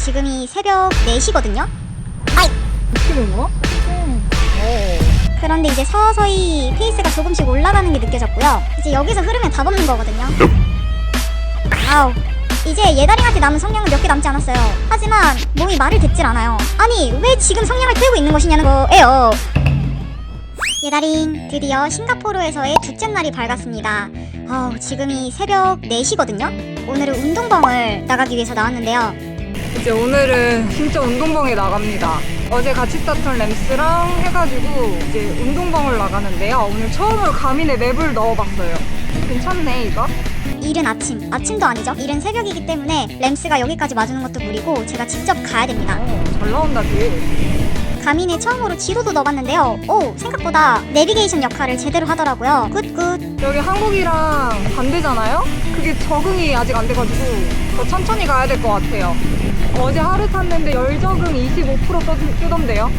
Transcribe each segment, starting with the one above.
지금이 새벽 4시거든요? 아이! 어떻게 된 거야? 그런데 이제 서서히 페이스가 조금씩 올라가는 게 느껴졌고요. 이제 여기서 흐르면 다 먹는 거거든요. 아우, 이제 예다링한테 남은 성냥은 몇 개 남지 않았어요. 하지만 몸이 말을 듣질 않아요. 아니, 왜 지금 성냥을 태우고 있는 것이냐는 거예요. 예다링, 드디어 싱가포르에서의 둘째 날이 밝았습니다. 지금이 새벽 4시거든요? 오늘은 운동방을 나가기 위해서 나왔는데요. 이제 오늘은 진짜 운동방에 나갑니다. 어제 같이 쌌던 램스랑 해가지고 이제 운동방을 나가는데요. 오늘 처음으로 가민에 랩을 넣어봤어요. 괜찮네 이거? 이른 아침도 아니죠. 이른 새벽이기 때문에 램스가 여기까지 와주는 것도 무리고 제가 직접 가야 됩니다. 잘 나온다 딜. 가민에 처음으로 지도도 넣어봤는데요. 오, 생각보다 내비게이션 역할을 제대로 하더라고요. 굿굿. 여기 한국이랑 반대잖아요? 그게 적응이 아직 안 돼가지고 더 천천히 가야 될 것 같아요. 어제 하루 탔는데 열 적응 25% 뜨던데요?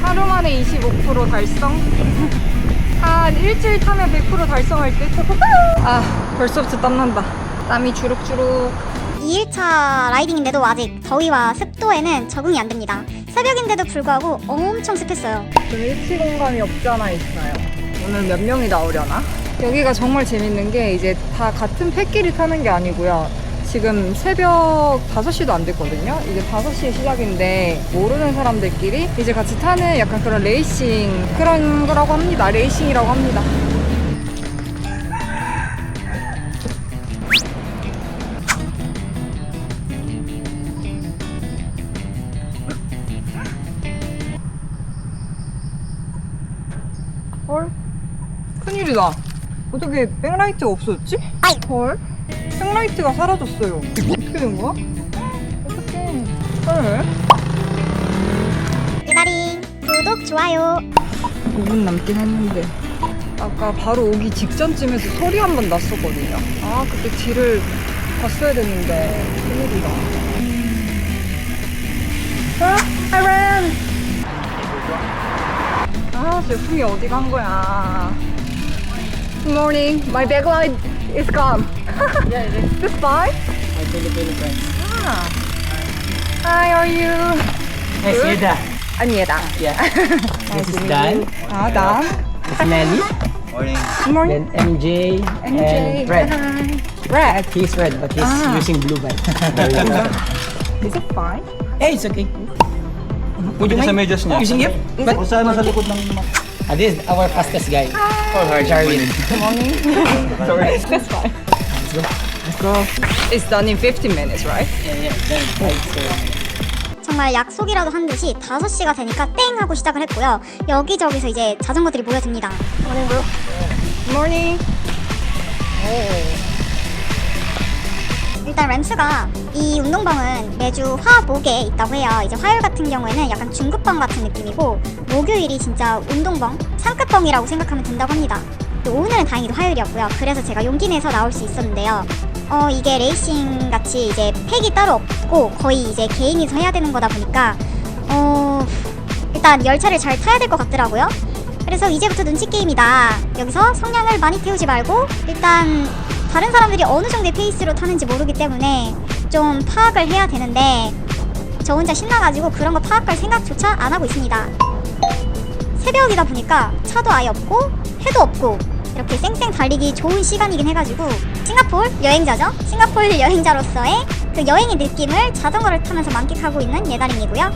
하루 만에 25% 달성? 한 일주일 타면 100% 달성할 듯? 아, 벌써부터 땀난다. 땀이 주룩주룩. 2일차 라이딩인데도 아직 더위와 습도에는 적응이 안 됩니다. 새벽인데도 불구하고 엄청 습했어요. 좀 일치 공간이 없지 않아 있어요. 오늘 몇 명이 나오려나? 여기가 정말 재밌는 게 이제 다 같은 팻끼리 타는 게 아니고요. 지금 새벽 5시도 안 됐거든요. 이제 5시에 시작인데 모르는 사람들끼리 이제 같이 타는 약간 그런 레이싱 그런 거라고 합니다. 레이싱이라고 합니다. 헐? 큰일이다. 어떻게 백라이트가 없어졌지? 아이! 헐? 백라이트가 사라졌어요. 어떻게 된 거야? 어떡해. 헐? 예다링, 구독, 좋아요. 5분 남긴 했는데 아까 바로 오기 직전쯤에서 소리 한 번 났었거든요. 아, 그때 뒤를 봤어야 됐는데 큰일이다. I ran! 아, 제품이 어디 간 거야? Good morning. My backlight is gone. Yeah, it is This fine? my Filipino friends. Ah. Hi, are you? Yes, Good? Yeda. 아니에다. Yeah. This is Dan. 아, 난. This is Nelly. Good morning. Then MJ, and Red. Hi. Red. He's red, but he's Ah. using blue bike. Is it fine? Hey, it's okay. Would you Sa mind medyas niya. using it? But Kung saan nasa likod ng... this is our fastest guy. Jarwin. Good morning. Sorry. That's fine. Let's go. It's done in 15 minutes, right? Yeah, then right, so. 정말 약속이라도 한 듯이 5시가 되니까 땡 하고 시작을 했고요. 여기저기서 이제 자전거들이 모여듭니다. Good morning. 일단 램스가 이 운동방은 매주 화, 목에 있다고 해요. 이제 화요일 같은 경우에는 약간 중급방 같은 느낌이고 목요일이 진짜 운동방, 상급방이라고 생각하면 된다고 합니다. 또 오늘은 다행히도 화요일이었고요. 그래서 제가 용기 내서 나올 수 있었는데요. 이게 레이싱 같이 이제 팩이 따로 없고 거의 이제 개인이서 해야 되는 거다 보니까 일단 열차를 잘 타야 될 것 같더라고요. 그래서 이제부터 눈치 게임이다. 여기서 성냥을 많이 태우지 말고 일단 다른 사람들이 어느 정도의 페이스로 타는지 모르기 때문에 좀 파악을 해야 되는데 저 혼자 신나가지고 그런 거 파악할 생각조차 안 하고 있습니다. 새벽이다 보니까 차도 아예 없고 해도 없고 이렇게 쌩쌩 달리기 좋은 시간이긴 해가지고 싱가포르 여행자죠? 싱가포르 여행자로서의 그 여행의 느낌을 자전거를 타면서 만끽하고 있는 예다링이고요.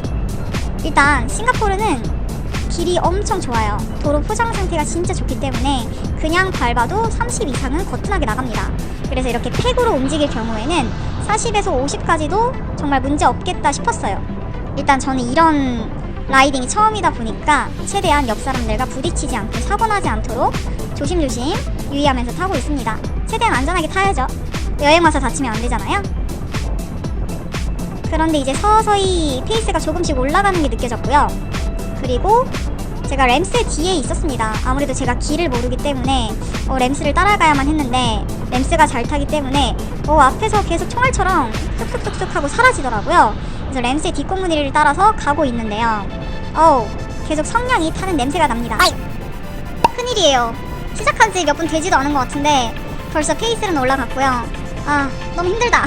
일단 싱가포르는 길이 엄청 좋아요. 도로 포장 상태가 진짜 좋기 때문에 그냥 밟아도 30 이상은 거뜬하게 나갑니다. 그래서 이렇게 팩으로 움직일 경우에는 40에서 50까지도 정말 문제 없겠다 싶었어요. 일단 저는 이런 라이딩이 처음이다 보니까 최대한 옆 사람들과 부딪히지 않고 사고 나지 않도록 조심조심 유의하면서 타고 있습니다. 최대한 안전하게 타야죠. 여행 와서 다치면 안 되잖아요. 그런데 이제 서서히 페이스가 조금씩 올라가는 게 느껴졌고요. 그리고 제가 램스 뒤에 있었습니다. 아무래도 제가 길을 모르기 때문에 램스를 따라가야만 했는데 램스가 잘 타기 때문에 앞에서 계속 총알처럼 뚝뚝뚝뚝 하고 사라지더라고요. 그래서 램스의 뒷공무니를 따라서 가고 있는데요. 계속 성냥이 타는 냄새가 납니다. 아이! 큰일이에요. 시작한 지 몇 분 되지도 않은 것 같은데 벌써 페이스는 올라갔고요. 아, 너무 힘들다.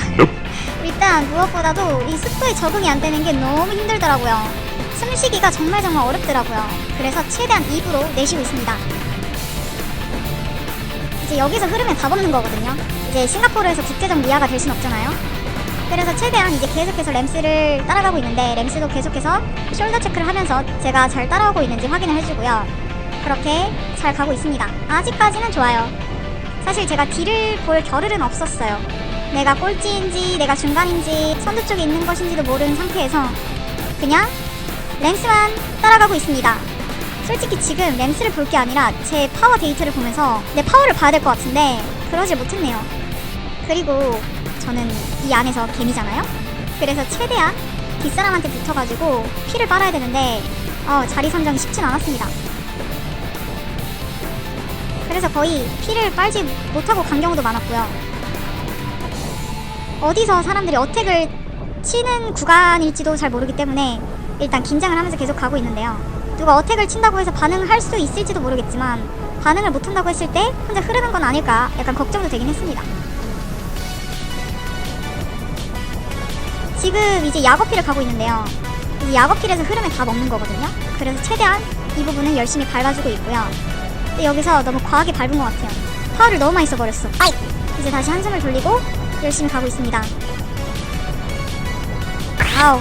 일단 무엇보다도 이 습도에 적응이 안 되는 게 너무 힘들더라고요. 숨쉬기가 정말 어렵더라고요. 그래서 최대한 입으로 내쉬고 있습니다. 이제 여기서 흐르면 답 없는 거거든요. 이제 싱가포르에서 국제적 미아가 될 순 없잖아요. 그래서 최대한 이제 계속해서 램스를 따라가고 있는데, 램스도 계속해서 숄더 체크를 하면서 제가 잘 따라오고 있는지 확인을 해주고요. 그렇게 잘 가고 있습니다. 아직까지는 좋아요. 사실 제가 뒤를 볼 겨를은 없었어요. 내가 꼴찌인지 내가 중간인지 선두 쪽에 있는 것인지도 모르는 상태에서 그냥 램스만 따라가고 있습니다. 솔직히 지금 램스를 볼 게 아니라 제 파워 데이터를 보면서 내 파워를 봐야 될 것 같은데 그러질 못했네요. 그리고 저는 이 안에서 개미잖아요? 그래서 최대한 뒷사람한테 붙어가지고 피를 빨아야 되는데 자리 선정이 쉽진 않았습니다. 그래서 거의 피를 빨지 못하고 간 경우도 많았고요. 어디서 사람들이 어택을 치는 구간일지도 잘 모르기 때문에 일단 긴장을 하면서 계속 가고 있는데요. 누가 어택을 친다고 해서 반응을 할 수 있을지도 모르겠지만 반응을 못한다고 했을 때 혼자 흐르는 건 아닐까 약간 걱정도 되긴 했습니다. 지금 이제 야거필을 가고 있는데요. 이제 야거필에서 흐르면 답 없는 거거든요. 그래서 최대한 이 부분은 열심히 밟아주고 있고요. 근데 여기서 너무 과하게 밟은 것 같아요. 파워를 너무 많이 써버렸어. 아이! 이제 다시 한숨을 돌리고 열심히 가고 있습니다. 아우,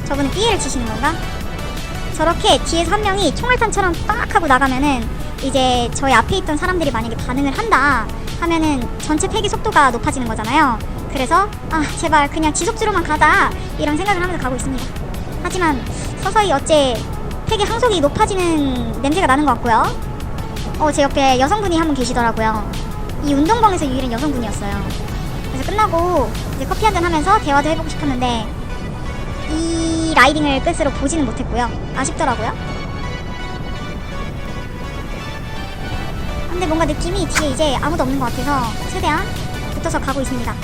저분은 삐에를 치시는 건가? 저렇게 뒤에서 한 명이 총알탄처럼 빡 하고 나가면은 이제 저희 앞에 있던 사람들이 만약에 반응을 한다 하면은 전체 폐기 속도가 높아지는 거잖아요. 그래서 제발 그냥 지속주로만 가자 이런 생각을 하면서 가고 있습니다. 하지만 서서히 어째 폐기 항속이 높아지는 냄새가 나는 것 같고요. 제 옆에 여성분이 한 분 계시더라고요. 이 운동방에서 유일한 여성분이었어요. 그래서 끝나고 이제 커피 한잔 하면서 대화도 해보고 싶었는데 이 라이딩을 끝으로 보지는 못했고요. 아쉽더라고요. 근데 뭔가 느낌이 뒤에 이제 아무도 없는 것 같아서 최대한 붙어서 가고 있습니다.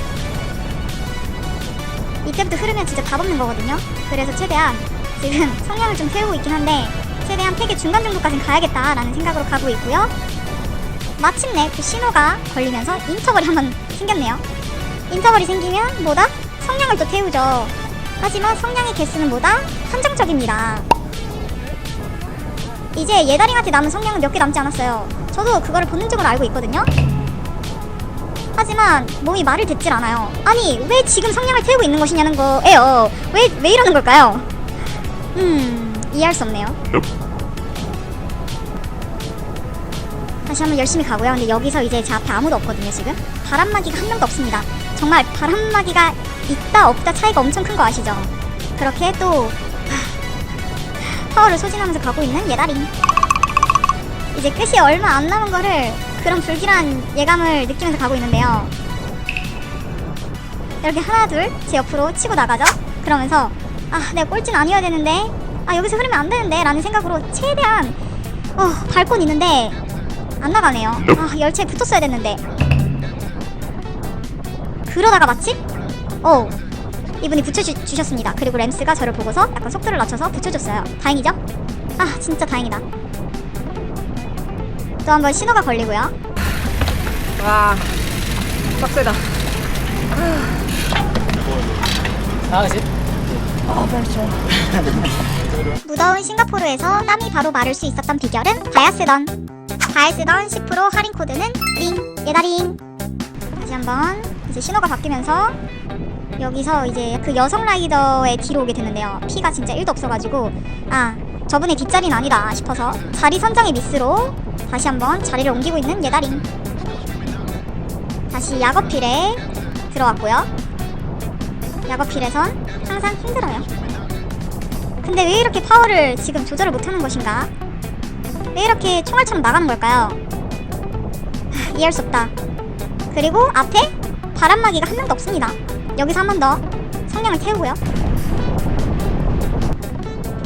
이때부터 흐르면 진짜 답 없는 거거든요. 그래서 최대한 지금 성량을 좀 세우고 있긴 한데 최대한 폐기 중간 정도까지는 가야겠다라는 생각으로 가고 있고요. 마침내 그 신호가 걸리면서 인터벌이 한번 생겼네요. 인터벌이 생기면 뭐다? 성량을 또 태우죠. 하지만 성량의 개수는 뭐다? 한정적입니다. 이제 예다링한테 남은 성량은 몇 개 남지 않았어요. 저도 그거를 본능적으로 알고 있거든요. 하지만 몸이 말을 듣질 않아요. 아니 왜 지금 성량을 태우고 있는 것이냐는 거예요. 왜 이러는 걸까요? 이해할 수 없네요. 다시 한번 열심히 가고요. 근데 여기서 이제 제 앞에 아무도 없거든요. 지금 바람막이가 한 명도 없습니다. 정말 바람막이가 있다 없다 차이가 엄청 큰 거 아시죠? 그렇게 또 파워를 소진하면서 가고 있는 예다링. 이제 끝이 얼마 안 남은 거를 그런 불길한 예감을 느끼면서 가고 있는데요. 이렇게 하나 둘 제 옆으로 치고 나가죠. 그러면서 내가 꼴찌는 아니어야 되는데 여기서 흐르면 안 되는데 라는 생각으로 최대한 밟고는 있는데 안 나가네요. 열차에 붙었어야 됐는데. 그러다가 마침 이분이 붙여주셨습니다. 그리고 램스가 저를 보고서 약간 속도를 낮춰서 붙여줬어요. 다행이죠? 진짜 다행이다. 또 한번 신호가 걸리고요. 와, 빡세다. How is it? 무더운 싱가포르에서 땀이 바로 마를 수 있었던 비결은 바야스던 10% 할인 코드는 예다링. 다시 한번 이제 신호가 바뀌면서 여기서 이제 그 여성 라이더의 뒤로 오게 됐는데요. 피가 진짜 1도 없어가지고 저분의 뒷자리는 아니다 싶어서 자리 선정의 미스로 다시 한번 자리를 옮기고 있는 예다링. 다시 야거필에 들어왔고요. 야거필에선 항상 힘들어요. 근데 왜 이렇게 파워를 지금 조절을 못하는 것인가? 왜 이렇게 총알처럼 나가는 걸까요? 이해할 수 없다. 그리고 앞에 바람막이가 한 명도 없습니다. 여기서 한 번 더 성량을 태우고요.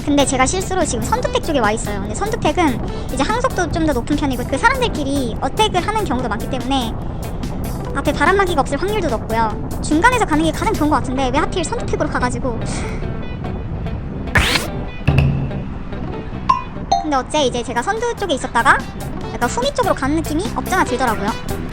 근데 제가 실수로 지금 선두택 쪽에 와 있어요. 근데 선두택은 이제 항속도 좀 더 높은 편이고 그 사람들끼리 어택을 하는 경우도 많기 때문에 앞에 바람막이가 없을 확률도 높고요. 중간에서 가는 게 가장 좋은 것 같은데 왜 하필 선두택으로 가가지고. 근데 어째 이제 제가 선두 쪽에 있었다가 약간 후미 쪽으로 가는 느낌이 없잖아 들더라고요.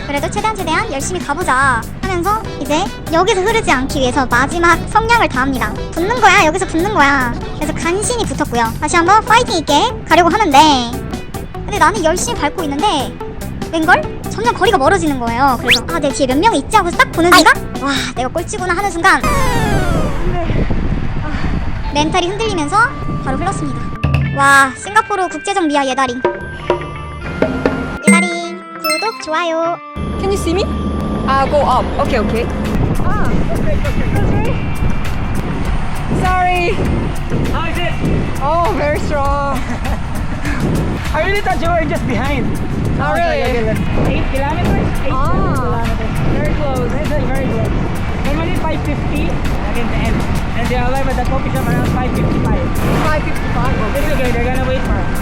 그래도 최대한 열심히 가보자 하면서 이제 여기서 흐르지 않기 위해서 마지막 성량을 다합니다. 붙는 거야, 여기서 붙는 거야. 그래서 간신히 붙었고요. 다시 한번 파이팅 있게 가려고 하는데, 근데 나는 열심히 밟고 있는데 웬걸? 점점 거리가 멀어지는 거예요. 그래서 아, 내 뒤에 몇 명이 있지 하고 딱 보는 순간, 와, 내가 꼴찌구나 하는 순간 멘탈이 흔들리면서 바로 흘렀습니다. 와, 싱가포르 국제적 미아 예다링. 예다링 구독 좋아요. Can you see me? Go up. Okay, okay. Sorry. How is it? Oh, very strong. I really thought you were just behind. Oh, really? 8 kilometers? 8 kilometers. Very close. Very close. Normally 550 again the end. And they arrive at the coffee shop around 5:55. 5:55. It's okay, they're gonna wait for us.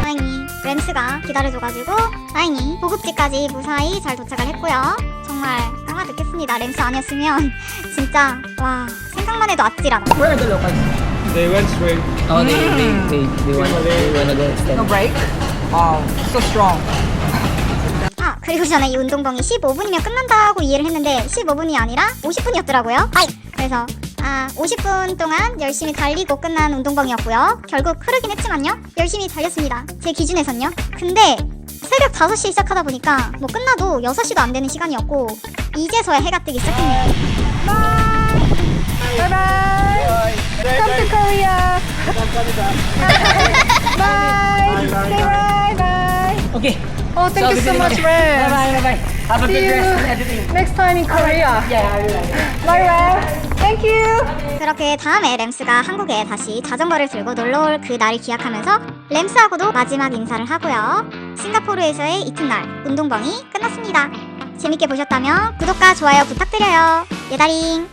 다행히 램스가 기다려줘가지고 다행히 보급지까지 무사히 잘 도착을 했고요. 정말 깡아 듣겠습니다. 램스 아니었으면 진짜 와, 생각만 해도 아찔하다. Where are the locals? They went straight. Oh, they wanna go extend. No break. Wow, so strong. 아, 그리고 전에 이 운동방이 15분이면 끝난다고 이해를 했는데 15분이 아니라 50분이었더라고요. 그래서 50분 동안 열심히 달리고 끝난 운동방이었고요. 결국 흐르긴 했지만요, 열심히 달렸습니다. 제 기준에선요. 근데 새벽 5시에 시작하다 보니까 뭐 끝나도 6시도 안 되는 시간이었고 이제서야 해가 뜨기 시작했네요. Bye bye. Come to Korea. Bye. Say bye bye. Okay. Oh, thank you so much, Ren. Bye. Have a See good you rest and everything. next time in Korea. Yeah, I will. Bye, Ren. Thank you. 그렇게 다음에 램스가 한국에 다시 자전거를 들고 놀러올 그 날을 기약하면서 램스하고도 마지막 인사를 하고요. 싱가포르에서의 이튿날 운동방이 끝났습니다. 재밌게 보셨다면 구독과 좋아요 부탁드려요. 예다링.